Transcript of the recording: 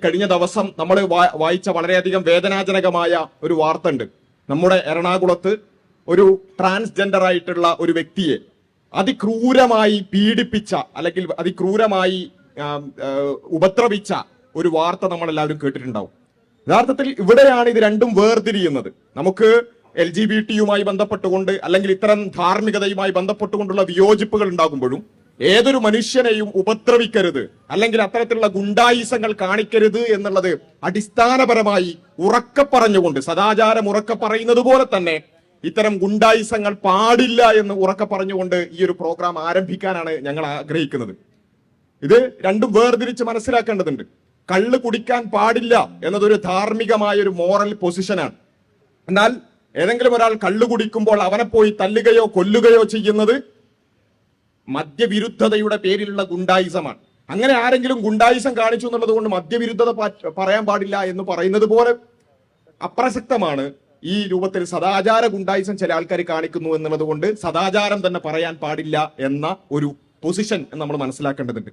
കഴിഞ്ഞ ദിവസം നമ്മൾ വായിച്ച വളരെയധികം വേദനാജനകമായ ഒരു വാർത്ത ഉണ്ട്. നമ്മുടെ എറണാകുളത്ത് ഒരു ട്രാൻസ്ജെൻഡർ ആയിട്ടുള്ള ഒരു വ്യക്തിയെ അതിക്രൂരമായി പീഡിപ്പിച്ച അല്ലെങ്കിൽ അതിക്രൂരമായി ഉപദ്രവിച്ച ഒരു വാർത്ത നമ്മൾ എല്ലാവരും കേട്ടിട്ടുണ്ടാവും. യഥാർത്ഥത്തിൽ ഇവിടെയാണ് ഇത് രണ്ടും വേർതിരിയുന്നത്. നമുക്ക് LGBT ബന്ധപ്പെട്ടുകൊണ്ട് അല്ലെങ്കിൽ ഇത്തരം ധാർമ്മികതയുമായി ബന്ധപ്പെട്ടുകൊണ്ടുള്ള വിയോജിപ്പുകൾ ഉണ്ടാകുമ്പോഴും ഏതൊരു മനുഷ്യനെയും ഉപദ്രവിക്കരുത് അല്ലെങ്കിൽ അത്തരത്തിലുള്ള ഗുണ്ടായിസങ്ങൾ കാണിക്കരുത് എന്നുള്ളത് അടിസ്ഥാനപരമായി ഉറക്കെ പറഞ്ഞുകൊണ്ട്, സദാചാരം ഉറക്കെ പറയുന്നത് പോലെ തന്നെ ഇത്തരം ഗുണ്ടായിസങ്ങൾ പാടില്ല എന്ന് ഉറക്കെ പറഞ്ഞുകൊണ്ട് ഈ ഒരു പ്രോഗ്രാം ആരംഭിക്കാനാണ് ഞങ്ങൾ ആഗ്രഹിക്കുന്നത്. ഇത് രണ്ടും വേർതിരിച്ച് മനസ്സിലാക്കേണ്ടതുണ്ട്. കള്ള് കുടിക്കാൻ പാടില്ല എന്നതൊരു ധാർമ്മികമായ ഒരു മോറൽ പൊസിഷനാണ്. എന്നാൽ ഏതെങ്കിലും ഒരാൾ കള്ളു കുടിക്കുമ്പോൾ അവനെ പോയി തല്ലുകയോ കൊല്ലുകയോ ചെയ്യുന്നത് മദ്യവിരുദ്ധതയുടെ പേരിലുള്ള ഗുണ്ടായിസമാണ്. അങ്ങനെ ആരെങ്കിലും ഗുണ്ടായിസം കാണിച്ചു എന്നുള്ളത് കൊണ്ട് മദ്യവിരുദ്ധത പറയാൻ പാടില്ല എന്ന് പറയുന്നത് പോലെ അപ്രസക്തമാണ് ഈ രൂപത്തിൽ സദാചാര ഗുണ്ടായിസം ചില ആൾക്കാർ കാണിക്കുന്നു എന്നുള്ളത് കൊണ്ട് സദാചാരം തന്നെ പറയാൻ പാടില്ല എന്ന ഒരു പൊസിഷൻ നമ്മൾ മനസ്സിലാക്കേണ്ടതുണ്ട്.